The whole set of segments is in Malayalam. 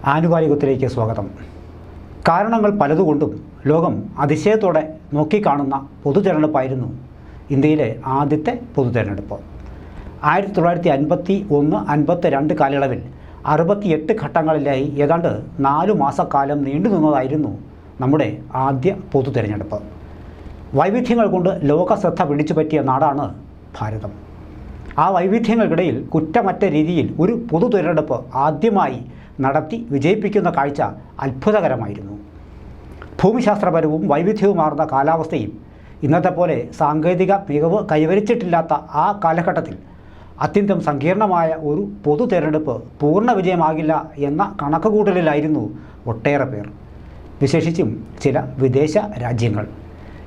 ആനുകാലികത്തിലേക്ക് സ്വാഗതം. കാരണങ്ങൾ പലതുകൊണ്ടും ലോകം അതിശയത്തോടെ നോക്കിക്കാണുന്ന പൊതുതെരഞ്ഞെടുപ്പായിരുന്നു ഇന്ത്യയിലെ ആദ്യത്തെ പൊതുതെരഞ്ഞെടുപ്പ്. 1951-52 കാലയളവിൽ 68 ഘട്ടങ്ങളിലായി ഏതാണ്ട് 4 മാസക്കാലം നീണ്ടുനിന്നതായിരുന്നു നമ്മുടെ ആദ്യ പൊതുതെരഞ്ഞെടുപ്പ്. വൈവിധ്യങ്ങൾ കൊണ്ട് ലോകശ്രദ്ധ പിടിച്ചുപറ്റിയ നാടാണ് ഭാരതം. ആ വൈവിധ്യങ്ങൾക്കിടയിൽ കുറ്റമറ്റ രീതിയിൽ ഒരു പൊതുതെരഞ്ഞെടുപ്പ് ആദ്യമായി നടത്തി വിജയിപ്പിക്കുന്ന കാഴ്ച അത്ഭുതകരമായിരുന്നു. ഭൂമിശാസ്ത്രപരവും വൈവിധ്യവുമാർന്ന കാലാവസ്ഥയും ഇന്നത്തെ പോലെ സാങ്കേതിക മികവ് കൈവരിച്ചിട്ടില്ലാത്ത ആ കാലഘട്ടത്തിൽ അത്യന്തം സങ്കീർണമായ ഒരു പൊതു തെരഞ്ഞെടുപ്പ് പൂർണ്ണ വിജയമാകില്ല എന്ന കണക്കുകൂട്ടലിലായിരുന്നു ഒട്ടേറെ പേർ, വിശേഷിച്ചും ചില വിദേശ രാജ്യങ്ങൾ.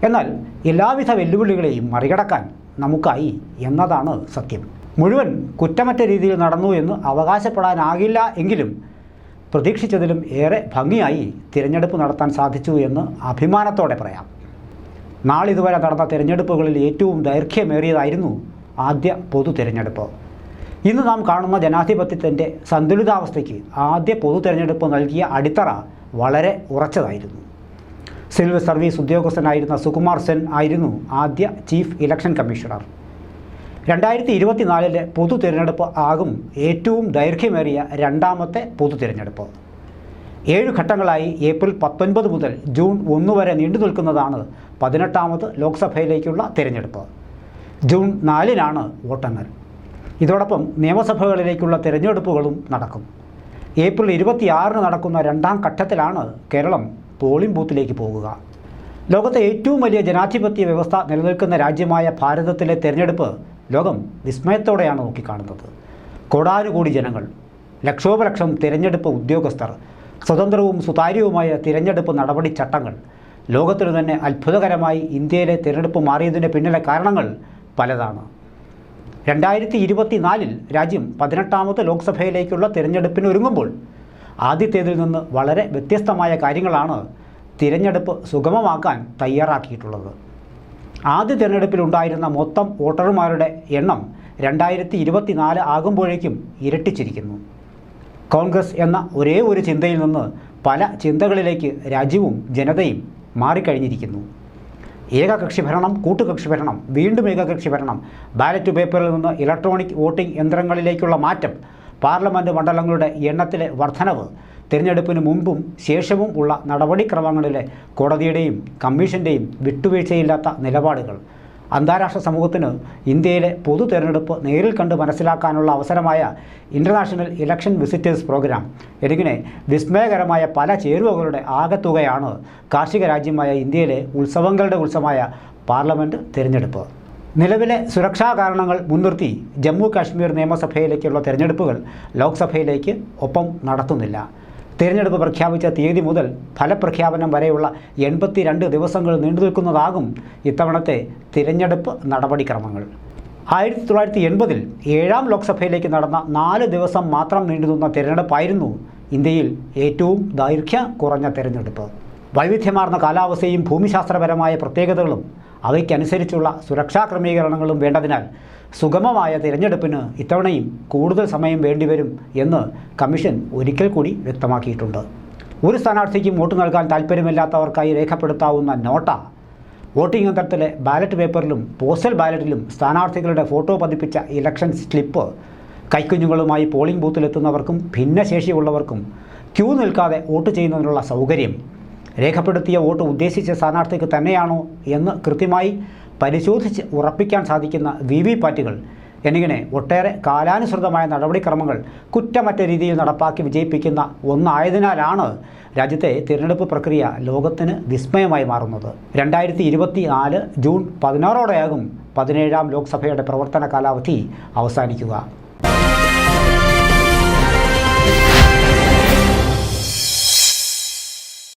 എന്നാൽ എല്ലാവിധ വെല്ലുവിളികളെയും മറികടക്കാൻ നമുക്കായി എന്നതാണ് സത്യം. മുഴുവൻ കുറ്റമറ്റ രീതിയിൽ നടന്നു എന്ന് അവകാശപ്പെടാനാകില്ല എങ്കിലും പ്രതീക്ഷിച്ചതിലും ഏറെ ഭംഗിയായി തിരഞ്ഞെടുപ്പ് നടത്താൻ സാധിച്ചു എന്ന് അഭിമാനത്തോടെ പറയാം. നാളിതുവരെ നടന്ന തിരഞ്ഞെടുപ്പുകളിൽ ഏറ്റവും ദൈർഘ്യമേറിയതായിരുന്നു ആദ്യ പൊതു തിരഞ്ഞെടുപ്പ്. ഇന്ന് നാം കാണുന്ന ജനാധിപത്യത്തിൻ്റെ സന്തുലിതാവസ്ഥയ്ക്ക് ആദ്യ പൊതു തിരഞ്ഞെടുപ്പ് നൽകിയ അടിത്തറ വളരെ ഉറച്ചതായിരുന്നു. സിവിൽ സർവീസ് ഉദ്യോഗസ്ഥനായിരുന്ന സുകുമാർ സെൻ ആയിരുന്നു ആദ്യ ചീഫ് ഇലക്ഷൻ കമ്മീഷണർ. 2024 പൊതു തിരഞ്ഞെടുപ്പ് ആകും ഏറ്റവും ദൈർഘ്യമേറിയ രണ്ടാമത്തെ പൊതു തിരഞ്ഞെടുപ്പ്. 7 ഘട്ടങ്ങളായി ഏപ്രിൽ 19 മുതൽ ജൂൺ 1 വരെ നീണ്ടു നിൽക്കുന്നതാണ് 18ാമത് ലോക്സഭയിലേക്കുള്ള തിരഞ്ഞെടുപ്പ്. ജൂൺ 4-നാണ് വോട്ടെണ്ണൽ. ഇതോടൊപ്പം നിയമസഭകളിലേക്കുള്ള തിരഞ്ഞെടുപ്പുകളും നടക്കും. ഏപ്രിൽ 26-ന് നടക്കുന്ന രണ്ടാം ഘട്ടത്തിലാണ് കേരളം പോളിംഗ് ബൂത്തിലേക്ക് പോകുക. ലോകത്തെ ഏറ്റവും വലിയ ജനാധിപത്യ വ്യവസ്ഥ നിലനിൽക്കുന്ന രാജ്യമായ ഭാരതത്തിലെ തിരഞ്ഞെടുപ്പ് ലോകം വിസ്മയത്തോടെയാണ് നോക്കിക്കാണുന്നത്. കോടാനുകോടി ജനങ്ങൾ, ലക്ഷോപലക്ഷം തിരഞ്ഞെടുപ്പ് ഉദ്യോഗസ്ഥർ, സ്വതന്ത്രവും സുതാര്യവുമായ തിരഞ്ഞെടുപ്പ് നടപടിച്ചട്ടങ്ങൾ. ലോകത്തിനു തന്നെ അത്ഭുതകരമായി ഇന്ത്യയിലെ തിരഞ്ഞെടുപ്പ് മാറിയതിൻ്റെ പിന്നിലെ കാരണങ്ങൾ പലതാണ്. 2024 രാജ്യം 18ാമത് ലോക്സഭയിലേക്കുള്ള തിരഞ്ഞെടുപ്പിന് ഒരുങ്ങുമ്പോൾ ആദ്യത്തേതിൽ നിന്ന് വളരെ വ്യത്യസ്തമായ കാര്യങ്ങളാണ് തിരഞ്ഞെടുപ്പ് സുഗമമാക്കാൻ തയ്യാറാക്കിയിട്ടുള്ളത്. ആദ്യ തിരഞ്ഞെടുപ്പിലുണ്ടായിരുന്ന മൊത്തം വോട്ടർമാരുടെ എണ്ണം 2024 ആകുമ്പോഴേക്കും ഇരട്ടിച്ചിരിക്കുന്നു. കോൺഗ്രസ് എന്ന ഒരേ ഒരു ചിന്തയിൽ നിന്ന് പല ചിന്തകളിലേക്ക് രാജ്യവും ജനതയും മാറിക്കഴിഞ്ഞിരിക്കുന്നു. ഏകകക്ഷി ഭരണം, കൂട്ടുകക്ഷി ഭരണം, വീണ്ടും ഏകകക്ഷി ഭരണം, ബാലറ്റ് പേപ്പറിൽ നിന്ന് ഇലക്ട്രോണിക് വോട്ടിംഗ് യന്ത്രങ്ങളിലേക്കുള്ള മാറ്റം, പാർലമെൻറ്റ് മണ്ഡലങ്ങളുടെ എണ്ണത്തിലെ വർധനവ്, തിരഞ്ഞെടുപ്പിന് മുമ്പും ശേഷവും ഉള്ള നടപടിക്രമങ്ങളിലെ കോടതിയുടെയും കമ്മീഷൻ്റെയും വിട്ടുവീഴ്ചയില്ലാത്ത നിലപാടുകൾ, അന്താരാഷ്ട്ര സമൂഹത്തിന് ഇന്ത്യയിലെ പൊതു തിരഞ്ഞെടുപ്പ് നേരിൽ കണ്ട് മനസ്സിലാക്കാനുള്ള അവസരമായ ഇൻ്റർനാഷണൽ ഇലക്ഷൻ വിസിറ്റേഴ്സ് പ്രോഗ്രാം എന്നിങ്ങനെ വിസ്മയകരമായ പല ചേരുവകളുടെ ആകെത്തുകയാണ് കാർഷിക രാജ്യമായ ഇന്ത്യയിലെ ഉത്സവങ്ങളുടെ ഉത്സവമായ പാർലമെൻറ്റ് തിരഞ്ഞെടുപ്പ്. നിലവിലെ സുരക്ഷാ കാരണങ്ങൾ മുൻനിർത്തി ജമ്മു കാശ്മീർ നിയമസഭയിലേക്കുള്ള തിരഞ്ഞെടുപ്പുകൾ ലോക്സഭയിലേക്ക് ഒപ്പം നടത്തുന്നില്ല. തിരഞ്ഞെടുപ്പ് പ്രഖ്യാപിച്ച തീയതി മുതൽ ഫലപ്രഖ്യാപനം വരെയുള്ള 82 ദിവസങ്ങൾ നീണ്ടുനിൽക്കുന്നതാകും ഇത്തവണത്തെ തിരഞ്ഞെടുപ്പ് നടപടിക്രമങ്ങൾ. 1980-ൽ 7ാം ലോക്സഭയിലേക്ക് നടന്ന 4 ദിവസം മാത്രം നീണ്ടുനിന്ന തിരഞ്ഞെടുപ്പായിരുന്നു ഇന്ത്യയിൽ ഏറ്റവും ദൈർഘ്യം കുറഞ്ഞ തിരഞ്ഞെടുപ്പ്. വൈവിധ്യമാർന്ന കാലാവസ്ഥയും ഭൂമിശാസ്ത്രപരമായ പ്രത്യേകതകളും അവയ്ക്കനുസരിച്ചുള്ള സുരക്ഷാ ക്രമീകരണങ്ങളും വേണ്ടതിനാൽ സുഗമമായ തിരഞ്ഞെടുപ്പിന് ഇത്തവണയും കൂടുതൽ സമയം വേണ്ടിവരും എന്ന് കമ്മീഷൻ ഒരിക്കൽ കൂടി വ്യക്തമാക്കിയിട്ടുണ്ട്. ഒരു സ്ഥാനാർത്ഥിക്കും വോട്ട് നൽകാൻ താൽപ്പര്യമില്ലാത്തവർക്കായി രേഖപ്പെടുത്താവുന്ന നോട്ട, വോട്ടിംഗ് യന്ത്രത്തിലെ ബാലറ്റ് പേപ്പറിലും പോസ്റ്റൽ ബാലറ്റിലും സ്ഥാനാർത്ഥികളുടെ ഫോട്ടോ പതിപ്പിച്ച ഇലക്ഷൻ സ്ലിപ്പ്, കൈക്കുഞ്ഞുങ്ങളുമായി പോളിംഗ് ബൂത്തിലെത്തുന്നവർക്കും ഭിന്നശേഷിയുള്ളവർക്കും ക്യൂ നിൽക്കാതെ വോട്ട് ചെയ്യുന്നതിനുള്ള സൗകര്യം, രേഖപ്പെടുത്തിയ വോട്ട് ഉദ്ദേശിച്ച സ്ഥാനാർത്ഥിക്ക് തന്നെയാണോ എന്ന് കൃത്യമായി പരിശോധിച്ച് ഉറപ്പിക്കാൻ സാധിക്കുന്ന വിവിപാറ്റുകൾ എന്നിങ്ങനെ ഒട്ടേറെ കാലാനുസൃതമായ നടപടിക്രമങ്ങൾ കുറ്റമറ്റ രീതിയിൽ നടപ്പാക്കി വിജയിപ്പിക്കുന്ന ഒന്നായതിനാലാണ് രാജ്യത്തെ തിരഞ്ഞെടുപ്പ് പ്രക്രിയ ലോകത്തിന് വിസ്മയമായി മാറുന്നത്. 2024 ജൂൺ 16-ഓടെയാകും 17ാം ലോക്സഭയുടെ പ്രവർത്തന കാലാവധി അവസാനിക്കുക.